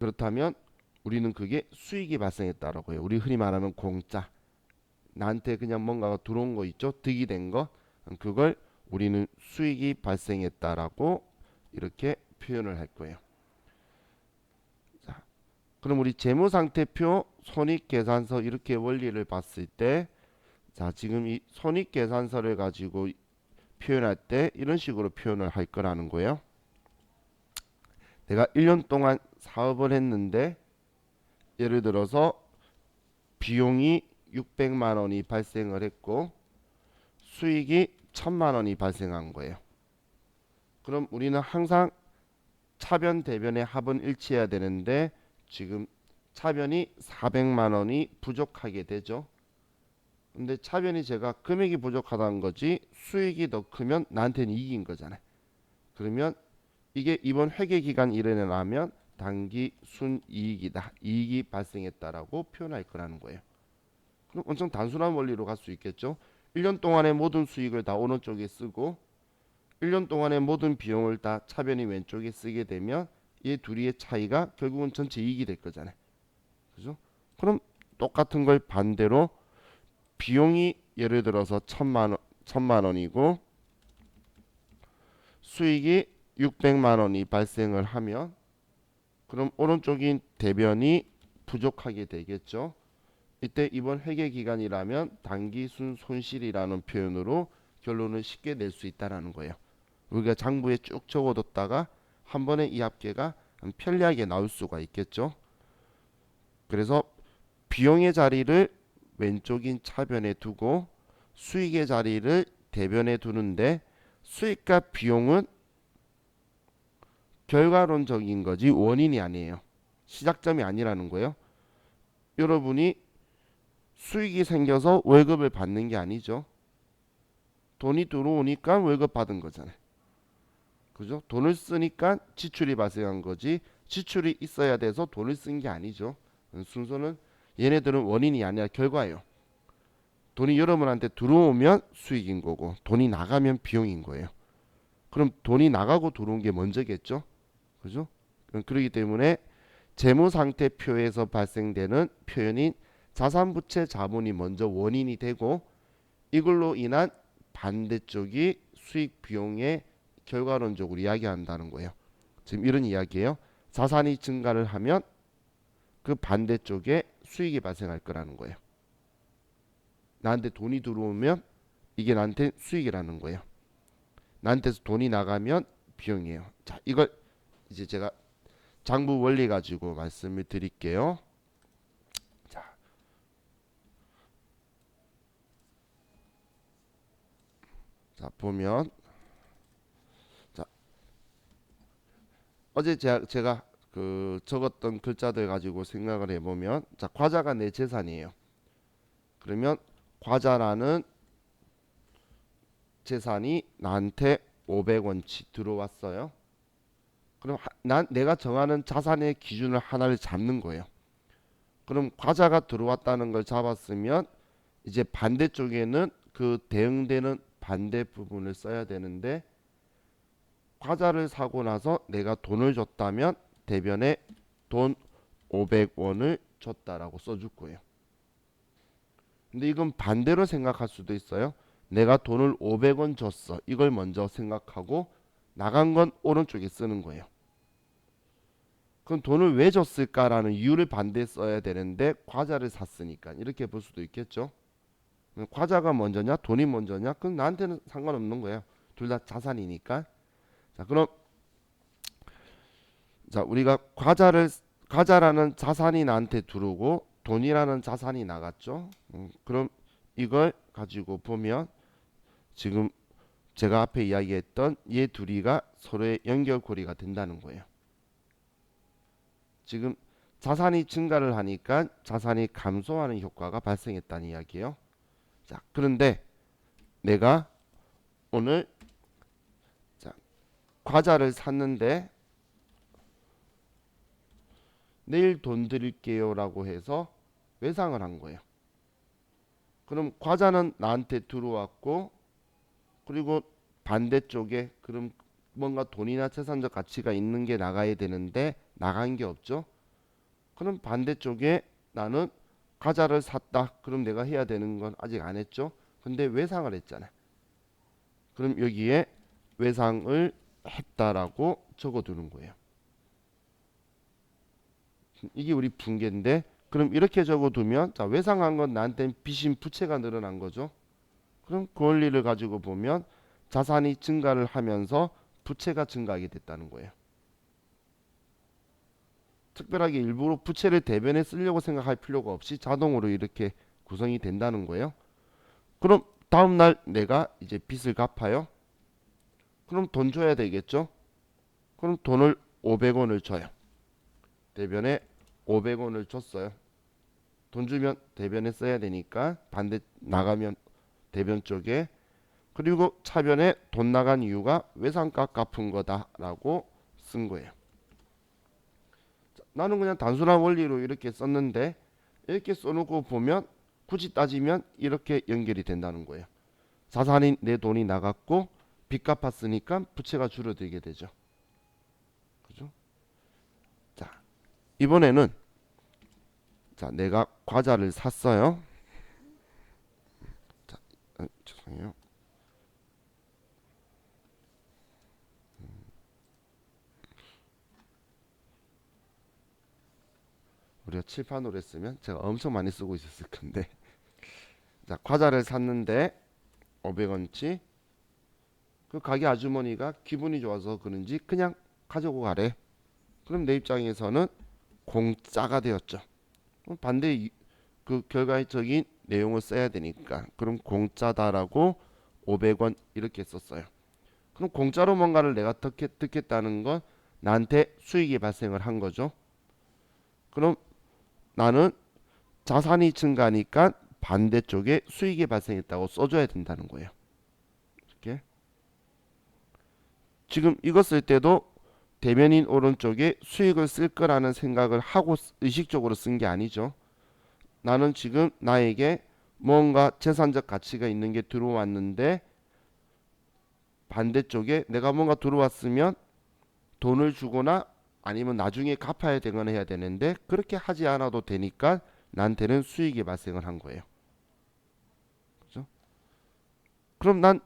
그렇다면 우리는 그게 수익이 발생했다라고 해요. 우리 흔히 말하는 공짜. 나한테 그냥 뭔가가 들어온 거 있죠? 득이 된 거. 그걸 우리는 수익이 발생했다라고 이렇게 표현을 할 거예요. 자, 그럼 우리 재무상태표, 손익계산서 이렇게 원리를 봤을 때, 자, 지금 이 손익계산서를 가지고 표현할 때 이런 식으로 표현을 할 거라는 거예요. 내가 1년 동안 사업을 했는데 예를 들어서 비용이 600만 원이 발생을 했고 수익이 1000만 원이 발생한 거예요. 그럼 우리는 항상 차변 대변의 합은 일치해야 되는데 지금 차변이 400만 원이 부족하게 되죠. 근데 차변이 제가 금액이 부족하다는 거지 수익이 더 크면 나한테는 이익인 거잖아요. 그러면 이게 이번 회계 기간 일어나면 단기 순이익이다. 이익이 발생했다라고 표현할 거라는 거예요. 그럼 엄청 단순한 원리로 갈 수 있겠죠. 1년 동안의 모든 수익을 다 오른쪽에 쓰고 1년 동안의 모든 비용을 다 차변이 왼쪽에 쓰게 되면 이 둘이의 차이가 결국은 전체 이익이 될 거잖아요. 그죠? 그럼 똑같은 걸 반대로 비용이 예를 들어서 천만 원이고 수익이 600만 원이 발생을 하면 그럼 오른쪽인 대변이 부족하게 되겠죠. 이때 이번 회계 기간이라면 단기순 손실이라는 표현으로 결론을 쉽게 낼 수 있다라는 거예요. 우리가 장부에 쭉 적어뒀다가 한 번에 이 합계가 편리하게 나올 수가 있겠죠. 그래서 비용의 자리를 왼쪽인 차변에 두고 수익의 자리를 대변에 두는데 수익과 비용은 결과론적인 거지 원인이 아니에요. 시작점이 아니라는 거예요. 여러분이 수익이 생겨서 월급을 받는 게 아니죠. 돈이 들어오니까 월급 받은 거잖아요. 그죠? 돈을 쓰니까 지출이 발생한 거지 지출이 있어야 돼서 돈을 쓴 게 아니죠. 순서는 얘네들은 원인이 아니라 결과예요. 돈이 여러분한테 들어오면 수익인 거고 돈이 나가면 비용인 거예요. 그럼 돈이 나가고 들어온 게 먼저겠죠. 그죠? 그렇기 때문에 재무상태표에서 발생되는 표현인 자산부채 자본이 먼저 원인이 되고 이걸로 인한 반대쪽이 수익 비용의 결과론적으로 이야기한다는 거예요. 지금 이런 이야기예요. 자산이 증가를 하면 그 반대쪽에 수익이 발생할 거라는 거예요. 나한테 돈이 들어오면 이게 나한테 수익이라는 거예요. 나한테서 돈이 나가면 비용이에요. 자, 이걸 이제 제가 장부 원리 가지고 말씀을 드릴게요. 자, 자 보면 자, 어제 제가 그 적었던 글자들 가지고 생각을 해보면 자, 과자가 내 재산이에요. 그러면 과자라는 재산이 나한테 500원치 들어왔어요. 그럼 내가 정하는 자산의 기준을 하나를 잡는 거예요. 그럼 과자가 들어왔다는 걸 잡았으면 이제 반대쪽에는 그 대응되는 반대 부분을 써야 되는데 과자를 사고 나서 내가 돈을 줬다면 대변에 돈 500원을 줬다라고 써줄 거예요. 근데 이건 반대로 생각할 수도 있어요. 내가 돈을 500원 줬어. 이걸 먼저 생각하고 나간 건 오른쪽에 쓰는 거예요. 그럼 돈을 왜 줬을까라는 이유를 반대에 써야 되는데 과자를 샀으니까 이렇게 볼 수도 있겠죠. 과자가 먼저냐 돈이 먼저냐 그럼 나한테는 상관없는 거예요. 둘 다 자산이니까. 자 그럼 자 우리가 과자라는 자산이 나한테 들어오고 돈이라는 자산이 나갔죠. 그럼 이걸 가지고 보면 지금 제가 앞에 이야기했던 얘 둘이가 서로의 연결고리가 된다는 거예요. 지금 자산이 증가를 하니까 자산이 감소하는 효과가 발생했다는 이야기예요. 자, 그런데 내가 오늘 자, 과자를 샀는데 내일 돈 드릴게요라고 해서 외상을 한 거예요. 그럼 과자는 나한테 들어왔고 그리고 반대쪽에 그럼 뭔가 돈이나 재산적 가치가 있는 게 나가야 되는데 나간 게 없죠. 그럼 반대쪽에 나는 과자를 샀다. 그럼 내가 해야 되는 건 아직 안 했죠. 근데 외상을 했잖아. 그럼 여기에 외상을 했다라고 적어두는 거예요. 이게 우리 분계인데, 그럼 이렇게 적어두면, 자, 외상한 건 나한테는 빚인 부채가 늘어난 거죠. 그럼 그 원리를 가지고 보면 자산이 증가를 하면서 부채가 증가하게 됐다는 거예요. 특별하게 일부러 부채를 대변에 쓰려고 생각할 필요가 없이 자동으로 이렇게 구성이 된다는 거예요. 그럼 다음날 내가 이제 빚을 갚아요. 그럼 돈 줘야 되겠죠. 그럼 돈을 500원을 줘요. 대변에 500원을 줬어요. 돈 주면 대변에 써야 되니까 반대 나가면 대변 쪽에, 그리고 차변에 돈 나간 이유가 외상값 갚은 거다라고 쓴 거예요. 나는 그냥 단순한 원리로 이렇게 썼는데, 이렇게 써놓고 보면 굳이 따지면 이렇게 연결이 된다는 거예요. 자산인 내 돈이 나갔고 빚 갚았으니까 부채가 줄어들게 되죠. 그죠? 자, 이번에는, 자, 내가 과자를 샀어요. 자, 죄송해요. 우리가 칠판으로 했으면 제가 엄청 많이 쓰고 있었을 건데. 자, 과자를 샀는데 500원치. 그 가게 아주머니가 기분이 좋아서 그런지 그냥 가지고 가래. 그럼 내 입장에서는 공짜가 되었죠. 그럼 반대 그 결과적인 내용을 써야 되니까, 그럼 공짜다라고 500원 이렇게 썼어요. 그럼 공짜로 뭔가를 내가 듣겠다는 건 나한테 수익이 발생을 한 거죠. 그럼 나는 자산이 증가하니까 반대쪽에 수익이 발생했다고 써줘야 된다는 거예요. 이렇게. 지금 이거 쓸 때도 대변인 오른쪽에 수익을 쓸 거라는 생각을 하고 의식적으로 쓴 게 아니죠. 나는 지금 나에게 뭔가 재산적 가치가 있는 게 들어왔는데, 반대쪽에 내가 뭔가 들어왔으면 돈을 주거나 아니면 나중에 갚아야 되거나 해야 되는데, 그렇게 하지 않아도 되니까 나한테는 수익이 발생을 한 거예요. 그죠? 그럼 난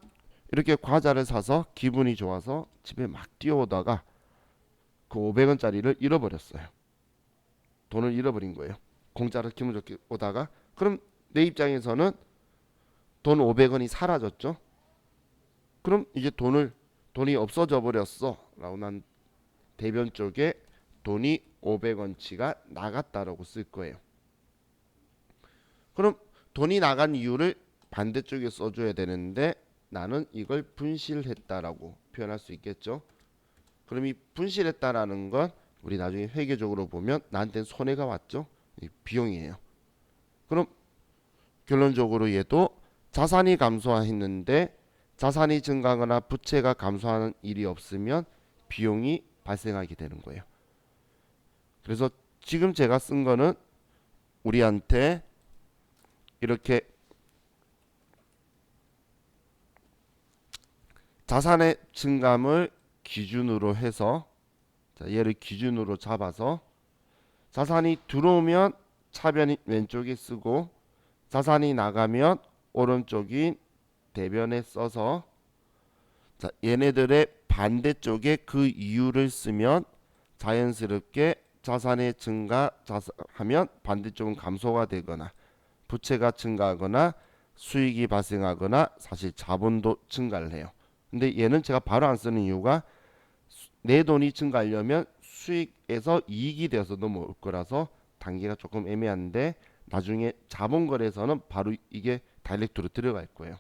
이렇게 과자를 사서 기분이 좋아서 집에 막 뛰어오다가 그 500원짜리를 잃어버렸어요. 돈을 잃어버린 거예요. 공짜로 기분 좋게 오다가. 그럼 내 입장에서는 돈 500원이 사라졌죠. 그럼 이제 돈이 없어져 버렸어 라고 난 대변 쪽에 돈이 500원치가 나갔다라고 쓸 거예요. 그럼 돈이 나간 이유를 반대쪽에 써줘야 되는데, 나는 이걸 분실했다라고 표현할 수 있겠죠. 그럼 이 분실했다라는 건 우리 나중에 회계적으로 보면 나한테는 손해가 왔죠. 이 비용이에요. 그럼 결론적으로 얘도 자산이 감소했는데 자산이 증가하거나 부채가 감소하는 일이 없으면 비용이 발생하게 되는 거예요. 그래서 지금 제가 쓴 거는 우리한테 이렇게 자산의 증감을 기준으로 해서, 자, 얘를 기준으로 잡아서 자산이 들어오면 차변 왼쪽에 쓰고 자산이 나가면 오른쪽인 대변에 써서, 자, 얘네들의 반대쪽에 그 이유를 쓰면 자연스럽게 자산의 증가하면 반대쪽은 감소가 되거나 부채가 증가하거나 수익이 발생하거나 사실 자본도 증가를 해요. 근데 얘는 제가 바로 안 쓰는 이유가 내 돈이 증가하려면 수익에서 이익이 되어서 넘어올 거라서 단계가 조금 애매한데, 나중에 자본거래에서는 바로 이게 다이렉트로 들어갈 거예요.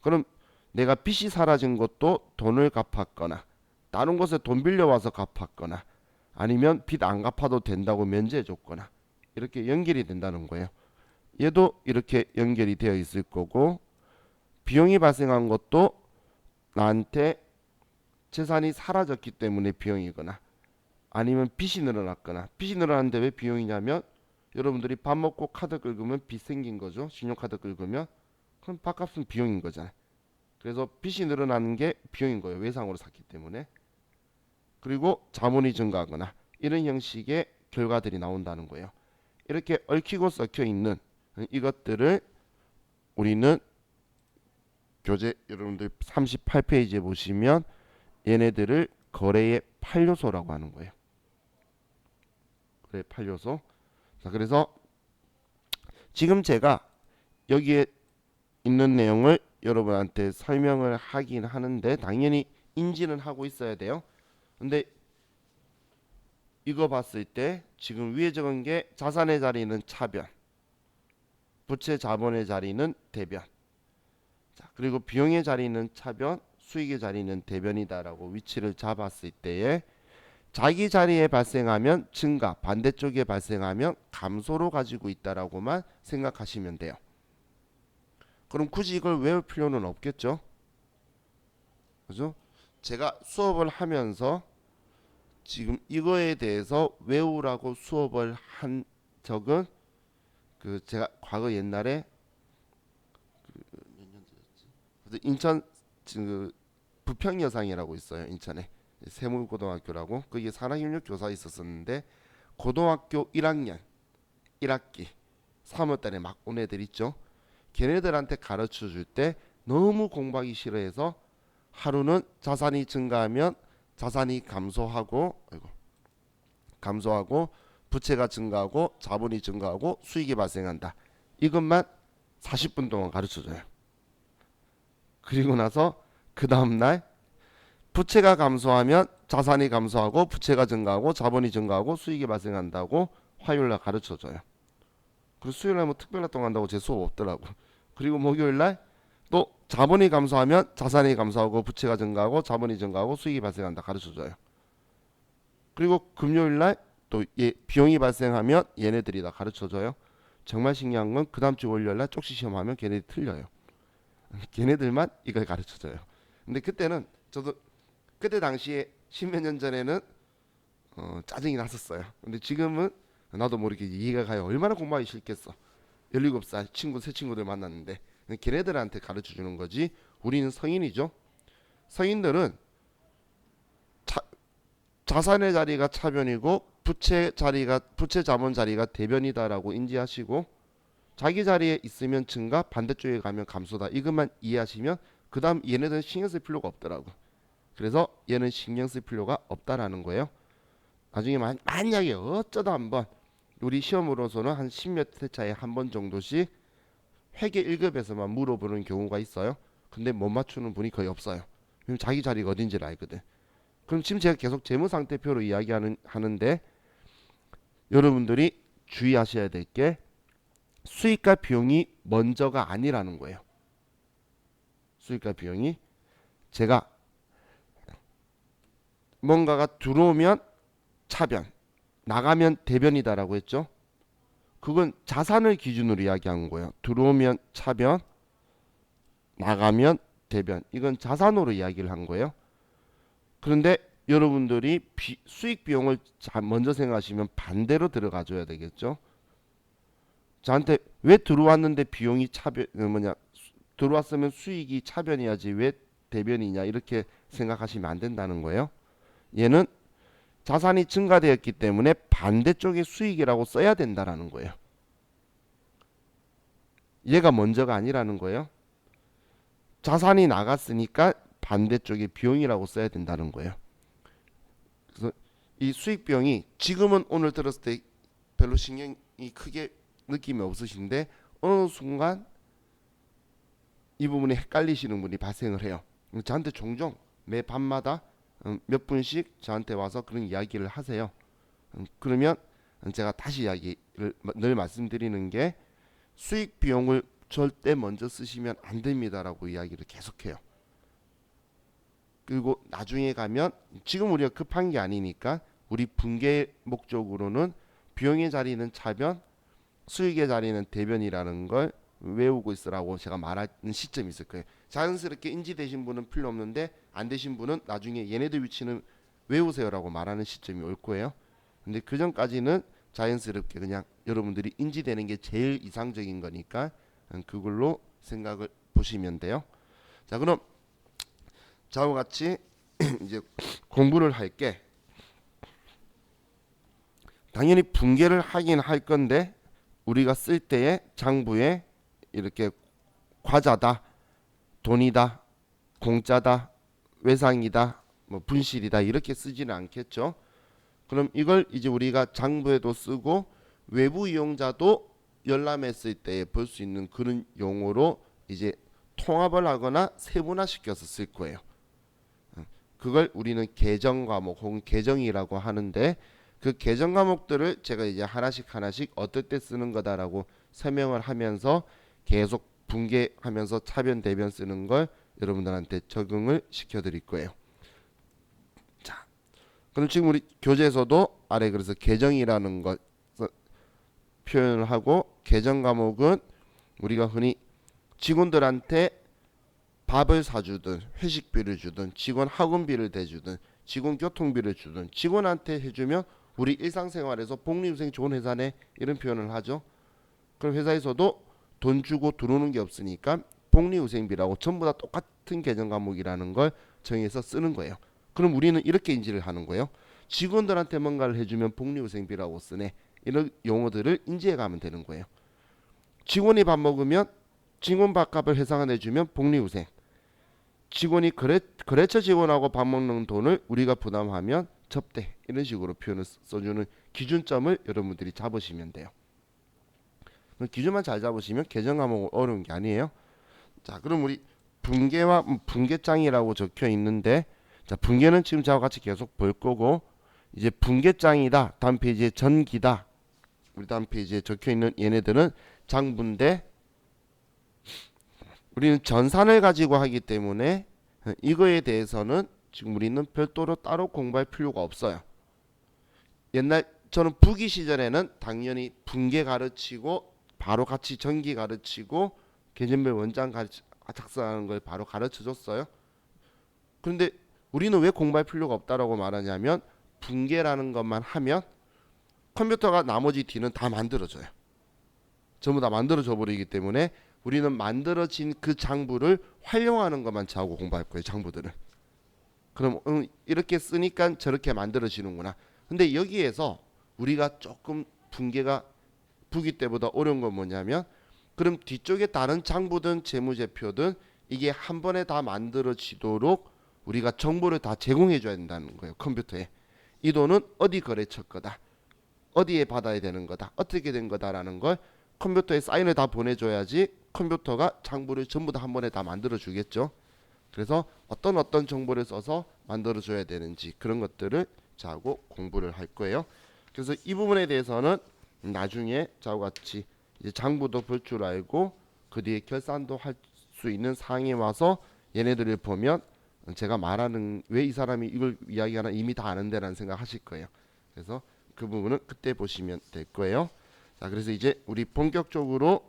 그럼 내가 빚이 사라진 것도 돈을 갚았거나 다른 곳에 돈 빌려와서 갚았거나 아니면 빚 안 갚아도 된다고 면제해 줬거나 이렇게 연결이 된다는 거예요. 얘도 이렇게 연결이 되어 있을 거고, 비용이 발생한 것도 나한테 재산이 사라졌기 때문에 비용이거나 아니면 빚이 늘어났거나. 빚이 늘어났는데 왜 비용이냐면 여러분들이 밥 먹고 카드 긁으면 빚 생긴 거죠. 신용카드 긁으면. 그럼 밥값은 비용인 거잖아요. 그래서 빚이 늘어나는 게 비용인 거예요. 외상으로 샀기 때문에. 그리고 자본이 증가하거나 이런 형식의 결과들이 나온다는 거예요. 이렇게 얽히고 섞여 있는 이것들을 우리는 교재 여러분들 38페이지에 보시면 얘네들을 거래의 8요소라고 하는 거예요. 거래의 8요소. 자, 그래서 지금 제가 여기에 있는 내용을 여러분한테 설명을 하긴 하는데 당연히 인지는 하고 있어야 돼요. 근데 이거 봤을 때 지금 위에 적은 게 자산의 자리는 차변, 부채 자본의 자리는 대변. 자, 그리고 비용의 자리는 차변, 수익의 자리는 대변이다라고 위치를 잡았을 때에 자기 자리에 발생하면 증가, 반대쪽에 발생하면 감소로 가지고 있다라고만 생각하시면 돼요. 그럼 굳이 이걸 외울 필요는 없겠죠? 그죠? 제가 수업을 하면서 지금 이거에 대해서 외우라고 수업을 한 적은 제가 과거 옛날에 인천 부평여상이라고 있어요. 인천에 세물고등학교라고 거기에 산학협력 교사 있었었는데 고등학교 1학년 1학기 3월달에 막 온 애들 있죠. 걔네들한테 가르쳐 줄 때 너무 공부하기 싫어해서 하루는 자산이 증가하면 자산이 감소하고 부채가 증가하고 자본이 증가하고 수익이 발생한다. 이것만 40분 동안 가르쳐줘요. 그리고 나서 그 다음날 부채가 감소하면 자산이 감소하고 부채가 증가하고 자본이 증가하고 수익이 발생한다고 화요일날 가르쳐줘요. 그리고 수요일날 뭐 특별활동 한다고 제 수업 없더라고. 그리고 목요일날 또 자본이 감소하면 자산이 감소하고 부채가 증가하고 자본이 증가하고 수익이 발생한다 가르쳐줘요. 그리고 금요일날 또 비용이 발생하면 얘네들이 다 가르쳐줘요. 정말 신기한 건 그 다음 주 월요일날 쪽시 시험하면 걔네들이 틀려요. 걔네들만 이걸 가르쳐줘요. 근데 그때는 저도 그때 당시에 십몇 년 전에는 짜증이 났었어요. 근데 지금은 나도 모르게 이해가 가요. 얼마나 공부하기 싫겠어. 17살 새 친구들 만났는데 걔네들한테 가르쳐주는 거지. 우리는 성인이죠. 성인들은 자산의 자리가 차변이고 부채 자본 자리가 대변이다라고 인지하시고 자기 자리에 있으면 증가, 반대쪽에 가면 감소다. 이것만 이해하시면 그 다음 얘네들은 신경 쓸 필요가 없더라고. 그래서 얘는 신경 쓸 필요가 없다라는 거예요. 나중에 만약에 어쩌다 한번 우리 시험으로서는 한 10몇 회 차에 한 번 정도씩 회계 1급에서만 물어보는 경우가 있어요. 근데 못 맞추는 분이 거의 없어요. 왜냐면 자기 자리가 어딘지를 알거든. 그럼 지금 제가 계속 재무상태표로 이야기하는데 여러분들이 주의하셔야 될 게 수익과 비용이 먼저가 아니라는 거예요. 수익과 비용이 제가 뭔가가 들어오면 차변, 나가면 대변이다라고 했죠. 그건 자산을 기준으로 이야기한 거예요. 들어오면 차변, 나가면 대변. 이건 자산으로 이야기를 한 거예요. 그런데 여러분들이 수익 비용을 먼저 생각하시면 반대로 들어가 줘야 되겠죠. 저한테 왜 들어왔는데 비용이 들어왔으면 수익이 차변이야지 왜 대변이냐 이렇게 생각하시면 안 된다는 거예요. 얘는 자산이 증가되었기 때문에 반대쪽에 수익이라고 써야 된다라는 거예요. 얘가 먼저가 아니라는 거예요. 자산이 나갔으니까 반대쪽에 비용이라고 써야 된다는 거예요. 그래서 이 수익 비용이 지금은 오늘 들었을 때 별로 신경이 크게 느낌이 없으신데 어느 순간 이 부분이 헷갈리시는 분이 발생을 해요. 저한테 종종 매 밤마다 몇 분씩 저한테 와서 그런 이야기를 하세요. 그러면 제가 다시 이야기를 늘 말씀드리는 게 수익 비용을 절대 먼저 쓰시면 안 됩니다라고 이야기를 계속해요. 그리고 나중에 가면 지금 우리가 급한 게 아니니까 우리 분계 목적으로는 비용의 자리는 차변, 수익의 자리는 대변이라는 걸 외우고 있으라고 제가 말하는 시점이 있을 거예요. 자연스럽게 인지되신 분은 필요 없는데 안 되신 분은 나중에 얘네들 위치는 외우세요라고 말하는 시점이 올 거예요. 근데 그 전까지는 자연스럽게 그냥 여러분들이 인지되는 게 제일 이상적인 거니까 그걸로 생각을 보시면 돼요. 자, 그럼 저와 같이 이제 공부를 할게. 당연히 분계를 하긴 할 건데 우리가 쓸 때에 장부에 이렇게 과자다, 돈이다, 공짜다, 외상이다, 뭐 분실이다 이렇게 쓰지는 않겠죠. 그럼 이걸 이제 우리가 장부에도 쓰고 외부 이용자도 열람했을 때 볼 수 있는 그런 용어로 이제 통합을 하거나 세분화시켜서 쓸 거예요. 그걸 우리는 계정 과목 혹은 계정이라고 하는데 그 계정 과목들을 제가 이제 하나씩 하나씩 어떨 때 쓰는 거다라고 설명을 하면서 계속 분계하면서 차변 대변 쓰는 걸 여러분들한테 적응을 시켜 드릴 거예요. 자, 그럼 지금 우리 교재에서도 아래 그래서 계정이라는 것 표현을 하고 계정 과목은 우리가 흔히 직원들한테 밥을 사주든 회식비를 주든 직원 학원비를 대주든 직원 교통비를 주든 직원한테 해주면 우리 일상생활에서 복리후생 좋은 회사네 이런 표현을 하죠. 그럼 회사에서도 돈 주고 들어오는 게 없으니까 복리후생비라고 전부 다 똑같은 계정 과목이라는 걸 정해서 쓰는 거예요. 그럼 우리는 이렇게 인지를 하는 거예요. 직원들한테 뭔가를 해주면 복리후생비라고 쓰네. 이런 용어들을 인지해 가면 되는 거예요. 직원이 밥 먹으면 직원 밥값을 회사가 내주면 복리후생. 직원이 거래처 직원하고 밥 먹는 돈을 우리가 부담하면 접대. 이런 식으로 표현을 써주는 기준점을 여러분들이 잡으시면 돼요. 기준만 잘 잡으시면 계정 과목은 어려운 게 아니에요. 자, 그럼 우리 분계와 분계장이라고 적혀 있는데, 자, 분계는 지금 저와 같이 계속 볼 거고, 이제 분계장이다. 다음 페이지에 전기다. 우리 다음 페이지에 적혀 있는 얘네들은 장부인데, 우리는 전산을 가지고 하기 때문에 이거에 대해서는 지금 우리는 별도로 따로 공부할 필요가 없어요. 옛날 저는 부기 시절에는 당연히 분계 가르치고 바로 같이 전기 가르치고 계절별 원장 작성하는 걸 바로 가르쳐 줬어요. 그런데 우리는 왜 공부할 필요가 없다라고 말하냐면 분계라는 것만 하면 컴퓨터가 나머지 뒤는 다 만들어줘요. 전부 다 만들어져 버리기 때문에 우리는 만들어진 그 장부를 활용하는 것만 자고 공부할 거예요. 장부들을. 그럼 이렇게 쓰니까 저렇게 만들어지는구나. 근데 여기에서 우리가 조금 분계가 부기 때보다 어려운 건 뭐냐면 그럼 뒤쪽에 다른 장부든 재무제표든 이게 한 번에 다 만들어지도록 우리가 정보를 다 제공해 줘야 된다는 거예요. 컴퓨터에. 이 돈은 어디 거래처 거다. 어디에 받아야 되는 거다. 어떻게 된 거다라는 걸 컴퓨터에 사인을 다 보내줘야지 컴퓨터가 장부를 전부 다 한 번에 다 만들어 주겠죠. 그래서 어떤 정보를 써서 만들어 줘야 되는지 그런 것들을 자고 공부를 할 거예요. 그래서 이 부분에 대해서는 나중에 저와 같이 이제 장부도 볼 줄 알고 그 뒤에 결산도 할 수 있는 상황에 와서 얘네들을 보면 제가 말하는 왜 이 사람이 이걸 이야기하나 이미 다 아는데라는 생각 하실 거예요. 그래서 그 부분은 그때 보시면 될 거예요. 자, 그래서 이제 우리 본격적으로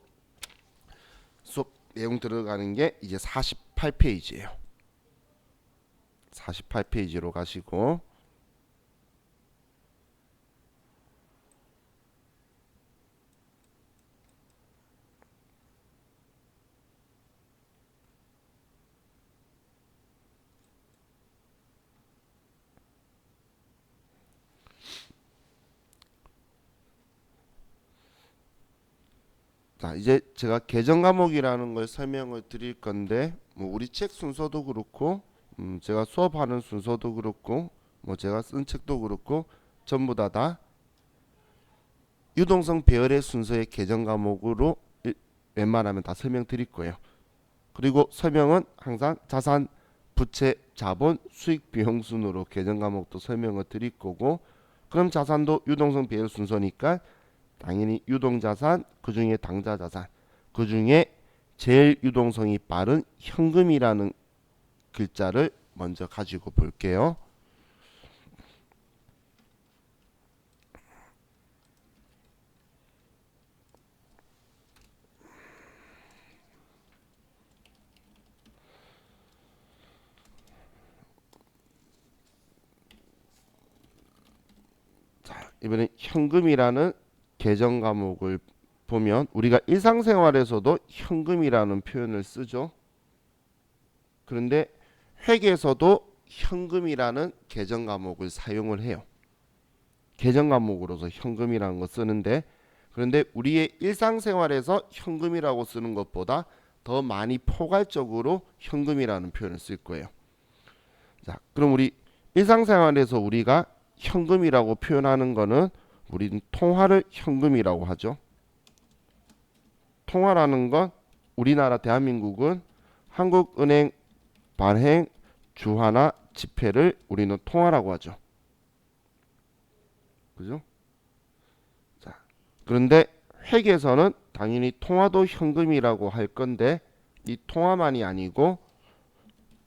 수업 내용 들어가는 게 이제 48페이지예요. 48페이지로 가시고 자, 이제 제가 계정 과목이라는 걸 설명을 드릴 건데 뭐 우리 책 순서도 그렇고 제가 수업하는 순서도 그렇고 뭐 제가 쓴 책도 그렇고 전부 다 유동성 배열의 순서의 계정 과목으로 웬만하면 다 설명드릴 거예요. 그리고 설명은 항상 자산, 부채, 자본, 수익, 비용 순으로 계정 과목도 설명을 드릴 거고 그럼 자산도 유동성 배열 순서니까 당연히 유동자산, 그 중에 당좌자산, 그 중에 제일 유동성이 빠른 현금이라는 글자를 먼저 가지고 볼게요. 자, 이번에 현금이라는 계정 과목을 보면 우리가 일상생활에서도 현금이라는 표현을 쓰죠. 그런데 회계에서도 현금이라는 계정 과목을 사용을 해요. 계정 과목으로서 현금이라는 거 쓰는데, 그런데 우리의 일상생활에서 현금이라고 쓰는 것보다 더 많이 포괄적으로 현금이라는 표현을 쓸 거예요. 자, 그럼 우리 일상생활에서 우리가 현금이라고 표현하는 거는 우리는 통화를 현금이라고 하죠. 통화라는 건 우리나라 대한민국은 한국은행 발행 주화나 지폐를 우리는 통화라고 하죠. 그죠? 자, 그런데 회계에서는 당연히 통화도 현금이라고 할 건데 이 통화만이 아니고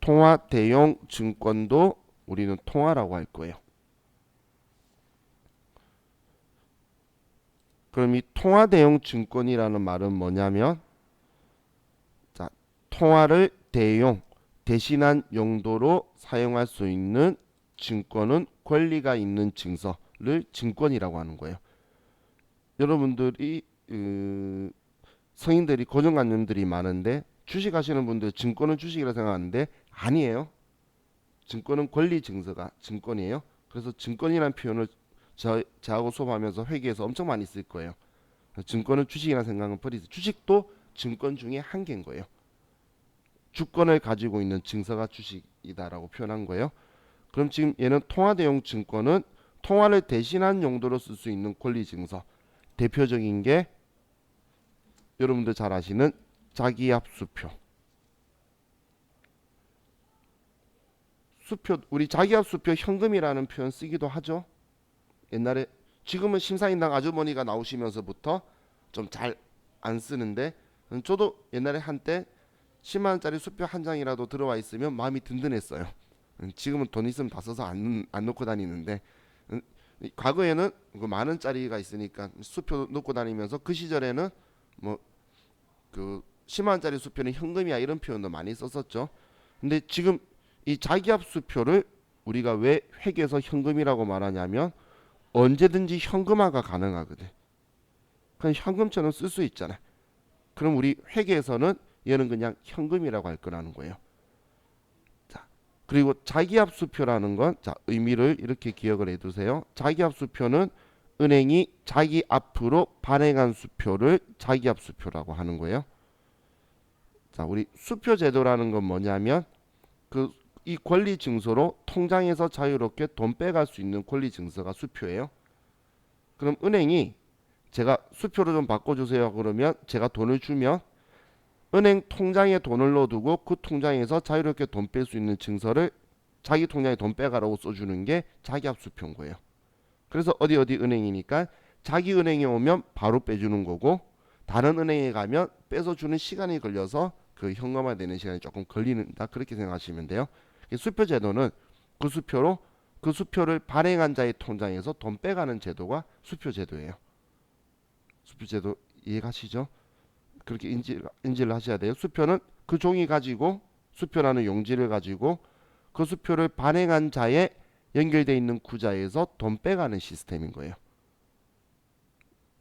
통화 대용 증권도 우리는 통화라고 할 거예요. 그럼 이 통화 대용 증권이라는 말은 뭐냐면, 자, 통화를 대용 대신한 용도로 사용할 수 있는 증권은 권리가 있는 증서를 증권이라고 하는 거예요. 여러분들이 성인들이 고정관념들이 많은데 주식하시는 분들 증권은 주식이라 생각하는데 아니에요. 증권은 권리 증서가 증권이에요. 그래서 증권이라는 표현을 저하고 수업하면서 회계에서 엄청 많이 쓸 거예요. 증권은 주식이라는 생각은 버리세요. 주식도 증권 중에 한 개인 거예요. 주권을 가지고 있는 증서가 주식이다라고 표현한 거예요. 그럼 지금 얘는 통화 대용 증권은 통화를 대신한 용도로 쓸 수 있는 권리 증서. 대표적인 게 여러분들 잘 아시는 자기압수표. 우리 자기압수표 현금이라는 표현 쓰기도 하죠. 옛날에, 지금은 심사인당 아주머니가 나오시면서부터 좀 잘 안 쓰는데, 저도 옛날에 한때 10만 원짜리 수표 한 장이라도 들어와 있으면 마음이 든든했어요. 지금은 돈 있으면 다 써서 안 놓고 다니는데, 과거에는 그 만 원짜리가 있으니까 수표 놓고 다니면서 그 시절에는 뭐 그 10만 원짜리 수표는 현금이야 이런 표현도 많이 썼었죠. 근데 지금 이 자기압 수표를 우리가 왜 회계에서 현금이라고 말하냐면 언제든지 현금화가 가능하거든. 그냥 현금처럼 쓸 수 있잖아. 그럼 우리 회계에서는 얘는 그냥 현금이라고 할 거라는 거예요. 자, 그리고 자기압수표라는 건, 자, 의미를 이렇게 기억을 해두세요. 자기압수표는 은행이 자기 앞으로 발행한 수표를 자기압수표라고 하는 거예요. 자, 우리 수표제도라는 건 뭐냐면 이 권리 증서로 통장에서 자유롭게 돈 빼갈 수 있는 권리 증서가 수표예요. 그럼 은행이 제가 수표를 좀 바꿔주세요 그러면 제가 돈을 주면 은행 통장에 돈을 넣어두고 그 통장에서 자유롭게 돈 뺄 수 있는 증서를 자기 통장에 돈 빼가라고 써주는 게 자기압수표인 거예요. 그래서 어디 은행이니까 자기 은행에 오면 바로 빼주는 거고 다른 은행에 가면 뺏어주는 시간이 걸려서 그 현금화되는 시간이 조금 걸리는다, 그렇게 생각하시면 돼요. 수표 제도는 그 수표를 발행한 자의 통장에서 돈 빼가는 제도가 수표 제도예요. 수표 제도 이해가시죠? 그렇게 인지를 하셔야 돼요. 수표는 그 종이 가지고, 수표라는 용지를 가지고 그 수표를 발행한 자에 연결되어 있는 구자에서 돈 빼가는 시스템인 거예요.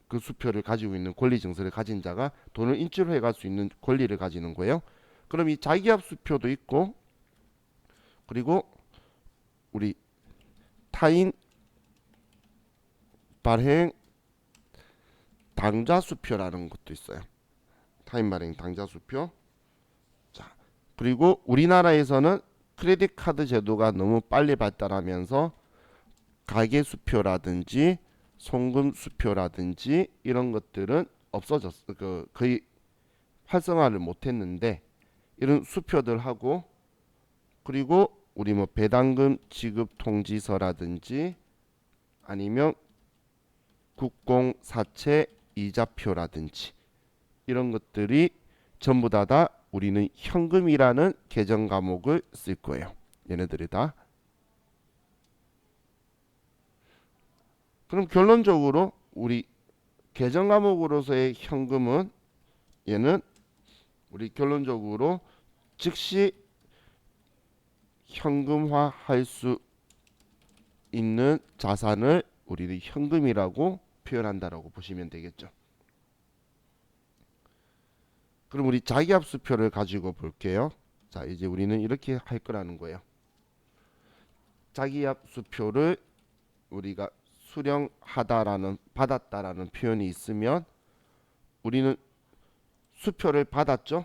그 수표를 가지고 있는 권리 증서를 가진 자가 돈을 인출해 갈 수 있는 권리를 가지는 거예요. 그럼 이 자기압 수표도 있고, 그리고 우리 타인 발행 당좌 수표라는 것도 있어요. 타인 발행 당좌 수표. 자, 그리고 우리나라에서는 크레딧 카드 제도가 너무 빨리 발달하면서 가계 수표라든지 송금 수표라든지 이런 것들은 없어졌어. 거의 활성화를 못했는데 이런 수표들하고, 그리고 우리 뭐 배당금 지급 통지서라든지 아니면 국공사채 이자표라든지 이런 것들이 전부 다 우리는 현금이라는 계정 과목을 쓸 거예요. 얘네들이 다. 그럼 결론적으로 우리 계정 과목으로서의 현금은, 얘는 우리 결론적으로 즉시 현금화할 수 있는 자산을 우리는 현금이라고 표현한다라고 보시면 되겠죠. 그럼 우리 자기압수표를 가지고 볼게요. 자, 이제 우리는 이렇게 할 거라는 거예요. 자기압수표를 우리가 수령하다라는 받았다라는 표현이 있으면 우리는 수표를 받았죠.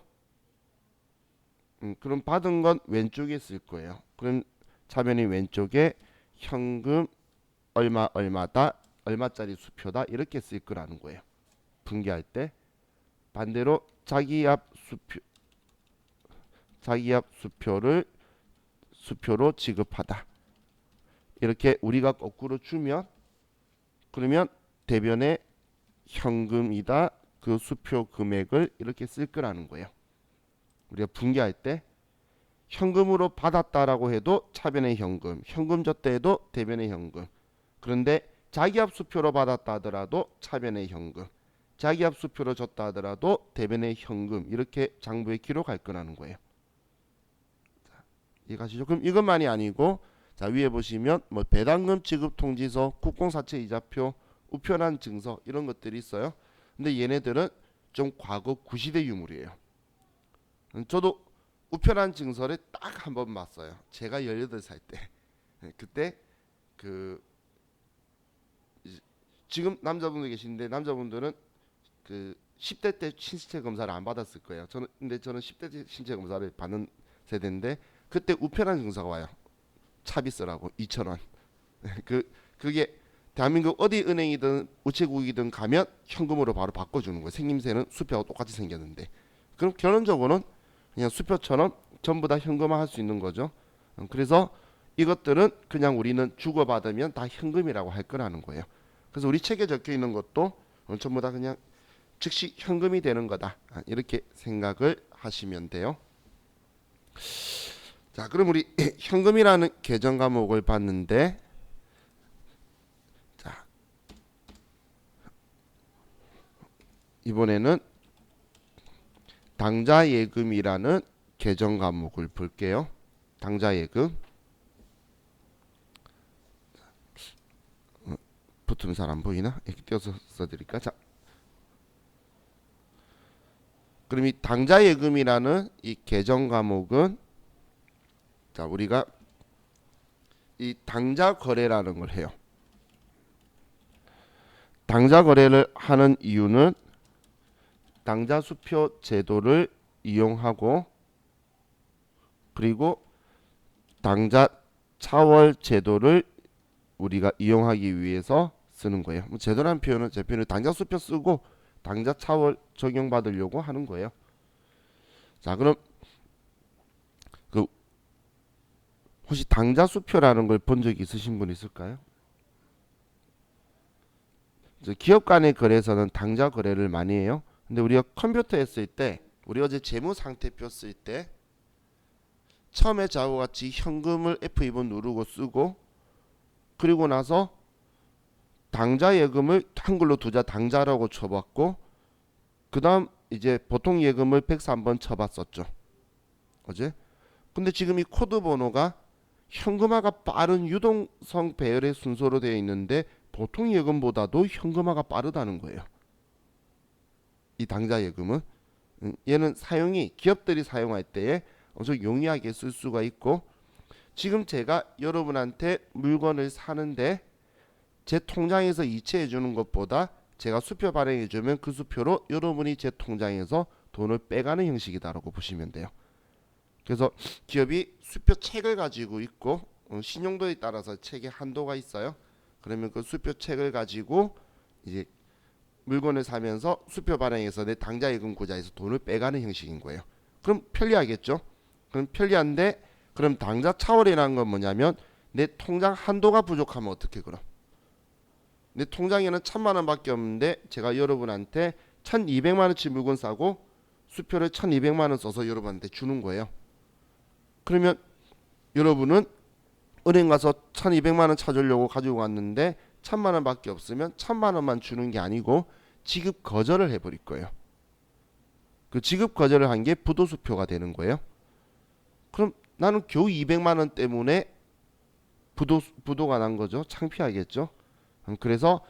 그럼 받은 건 왼쪽에 쓸 거예요. 그럼 차변이 왼쪽에 현금 얼마 얼마다 얼마짜리 수표다 이렇게 쓸 거라는 거예요. 분기할 때. 반대로 자기압 수표를 수표로 지급하다 이렇게 우리가 거꾸로 주면 그러면 대변에 현금이다 그 수표 금액을 이렇게 쓸 거라는 거예요. 우리가 분기할 때 현금으로 받았다라고 해도 차변의 현금, 현금 줬다 해도 대변의 현금. 그런데 자기압 수표로 받았다 하더라도 차변의 현금, 자기압 수표로 줬다 하더라도 대변의 현금 이렇게 장부에 기록할 거라는 거예요. 자, 이해가시죠? 그럼 이것만이 아니고 자 위에 보시면 뭐 배당금 지급 통지서, 국공사채 이자표, 우편한 증서 이런 것들이 있어요. 근데 얘네들은 좀 과거 구시대 유물이에요. 저도 우편한 증서를 딱 한 번 봤어요. 제가 18살 때. 그때 그 지금 남자분들 계시는데 남자분들은 그 10대 때 신체 검사를 안 받았을 거예요. 근데 저는 10대 때 신체 검사를 받는 세대인데 그때 우편한 증서가 와요. 차비스라고 2,000원. 그게 대한민국 어디 은행이든 우체국이든 가면 현금으로 바로 바꿔주는 거예요. 생김새는 수표하고 똑같이 생겼는데. 그럼 결론적으로는 그냥 수표처럼 전부 다 현금화할 수 있는 거죠. 그래서 이것들은 그냥 우리는 주고받으면 다 현금이라고 할 거라는 거예요. 그래서 우리 책에 적혀 있는 것도 전부 다 그냥 즉시 현금이 되는 거다. 이렇게 생각을 하시면 돼요. 자, 그럼 우리 현금이라는 계정 과목을 봤는데 자, 이번에는 당좌예금이라는 계정 과목을 볼게요. 당좌예금. 붙으면 잘 안 보이나? 이렇게 띄어서 써드릴까? 자, 그럼 이 당좌예금이라는 이 계정 과목은 자 우리가 이 당좌 거래라는 걸 해요. 당좌 거래를 하는 이유는 당좌 수표 제도를 이용하고 그리고 당좌 차월 제도를 우리가 이용하기 위해서 쓰는 거예요. 제도라는 표현은 제 표현은 당좌 수표 쓰고 당좌 차월 적용받으려고 하는 거예요. 자, 그럼 그 혹시 당좌 수표라는 걸 본 적이 있으신 분 있을까요? 기업 간의 거래에서는 당좌 거래를 많이 해요. 근데 우리가 컴퓨터에 쓸 때, 우리 어제 재무 상태표 쓸 때 처음에 저하고 같이 현금을 F2번 누르고 쓰고 그리고 나서 당좌 예금을 한글로 두자 당좌라고 쳐봤고 그 다음 이제 보통 예금을 103번 쳐봤었죠. 어제? 근데 지금 이 코드 번호가 현금화가 빠른 유동성 배열의 순서로 되어 있는데 보통 예금보다도 현금화가 빠르다는 거예요. 이 당좌 예금은 얘는 사용이 기업들이 사용할 때에 엄청 용이하게 쓸 수가 있고 지금 제가 여러분한테 물건을 사는데 제 통장에서 이체해 주는 것보다 제가 수표 발행해 주면 그 수표로 여러분이 제 통장에서 돈을 빼가는 형식이다라고 보시면 돼요. 그래서 기업이 수표 책을 가지고 있고 신용도에 따라서 책의 한도가 있어요. 그러면 그 수표 책을 가지고 이제 물건을 사면서 수표 발행해서 내 당좌 예금 구좌에서 돈을 빼가는 형식인 거예요. 그럼 편리하겠죠? 그럼 편리한데 그럼 당좌 차월이라는 건 뭐냐면 내 통장 한도가 부족하면 어떻게 그럼? 내 통장에는 1,000만 원밖에 없는데 제가 여러분한테 1,200만 원치 물건 사고 수표를 1,200만 원 써서 여러분한테 주는 거예요. 그러면 여러분은 은행 가서 1,200만 원 찾으려고 가지고 왔는데 1,000만 원밖에 없으면 1,000만 원만 주는 게 아니고 지급 거절을 해버릴 거예요. 그 지급 거절을 한 게 부도수표가 되는 거예요. 그럼 나는 겨우 200만 원 때문에 부도가 난 거죠. 창피하겠죠. 그래서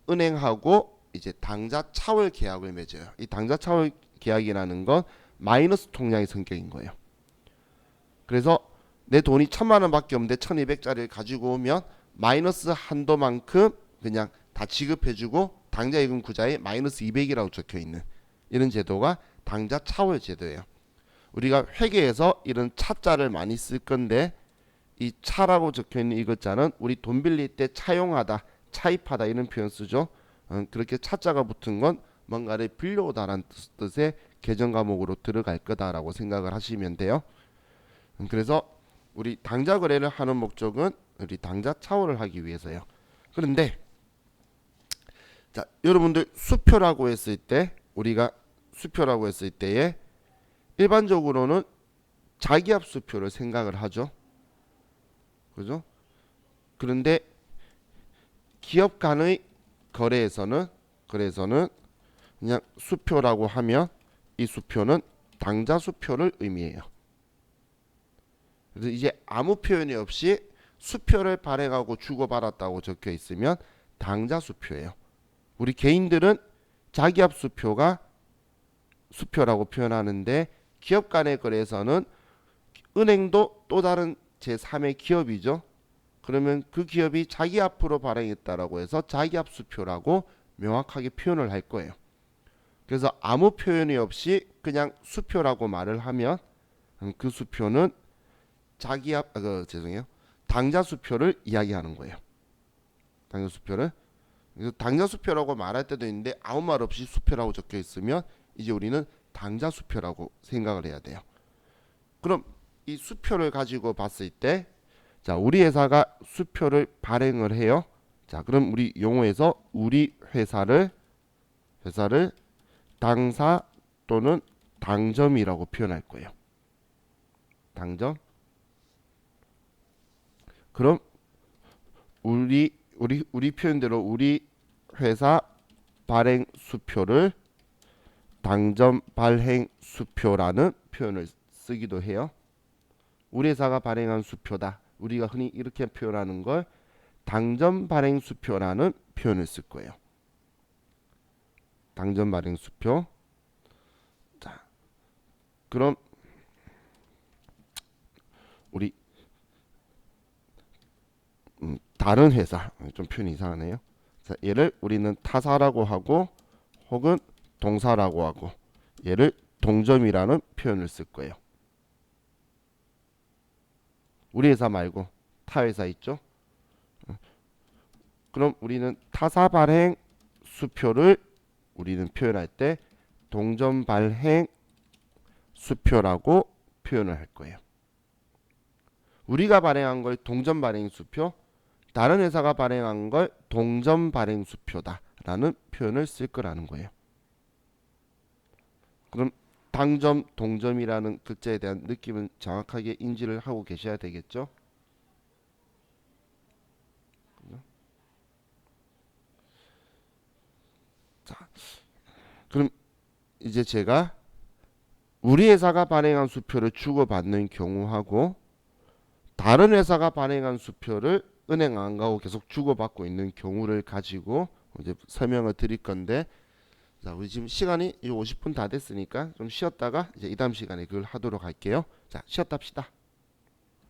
은행하고 이제 당좌 차월 계약을 맺어요. 이 당좌 차월 계약이라는 건 마이너스 통장의 성격인 거예요. 그래서 내 돈이 1,000만 원밖에 없는데 1,200짜리를 가지고 오면 마이너스 한도만큼 그냥 다 지급해주고 당좌예금 구자에 마이너스 200이라고 적혀있는 이런 제도가 당좌 차월 제도예요. 우리가 회계에서 이런 차자를 많이 쓸 건데 이 차라고 적혀있는 이 글자는 우리 돈 빌릴 때 차용하다, 차입하다 이런 표현 쓰죠. 그렇게 차자가 붙은 건 뭔가를 빌려오다라는 뜻의 계정 과목으로 들어갈 거다라고 생각을 하시면 돼요. 그래서 우리 당좌 거래를 하는 목적은 우리 당좌 차원을 하기 위해서요. 그런데 자, 여러분들 수표라고 했을 때 우리가 수표라고 했을 때에 일반적으로는 자기압 수표를 생각을 하죠. 그죠? 그런데 기업 간의 거래에서는 그냥 수표라고 하면 이 수표는 당좌 수표를 의미해요. 그래서 이제 아무 표현이 없이 수표를 발행하고 주고받았다고 적혀 있으면 당좌 수표예요. 우리 개인들은 자기압 수표가 수표라고 표현하는데 기업 간의 거래에서는 은행도 또 다른 제3의 기업이죠. 그러면 그 기업이 자기 앞으로 발행했다라고 해서 자기압 수표라고 명확하게 표현을 할 거예요. 그래서 아무 표현이 없이 그냥 수표라고 말을 하면 그 수표는 자기압 죄송해요. 당좌 수표를 이야기하는 거예요. 당좌 수표를. 그래서 당좌 수표라고 말할 때도 있는데 아무 말 없이 수표라고 적혀 있으면 이제 우리는 당좌 수표라고 생각을 해야 돼요. 그럼 이 수표를 가지고 봤을 때 자, 우리 회사가 수표를 발행을 해요. 자, 그럼 우리 용어에서 우리 회사를 당사 또는 당점이라고 표현할 거예요. 당점. 그럼 우리 표현대로 우리 회사 발행 수표를 당점 발행 수표라는 표현을 쓰기도 해요. 우리 회사가 발행한 수표다. 우리가 흔히 이렇게 표현하는 걸 당점 발행 수표라는 표현을 쓸 거예요. 당점 발행 수표. 자, 그럼 우리 다른 회사 좀 표현이 이상하네요. 자, 얘를 우리는 타사라고 하고 혹은 동사라고 하고 얘를 동점이라는 표현을 쓸 거예요. 우리 회사 말고 타 회사 있죠? 그럼 우리는 타사 발행 수표를 우리는 표현할 때 동점 발행 수표라고 표현을 할 거예요. 우리가 발행한 걸 동점 발행 수표, 다른 회사가 발행한 걸 동점 발행 수표다라는 표현을 쓸 거라는 거예요. 그럼 당점, 동점이라는 글자에 대한 느낌은 정확하게 인지를 하고 계셔야 되겠죠? 자, 그럼 이제 제가 우리 회사가 발행한 수표를 주고받는 경우하고 다른 회사가 발행한 수표를 은행 안 가고 계속 주고받고 있는 경우를 가지고 이제 설명을 드릴 건데 자, 우리 지금 시간이 50분 다 됐으니까 좀 쉬었다가 이제 이 다음 시간에 그걸 하도록 할게요. 자, 쉬었다 합시다.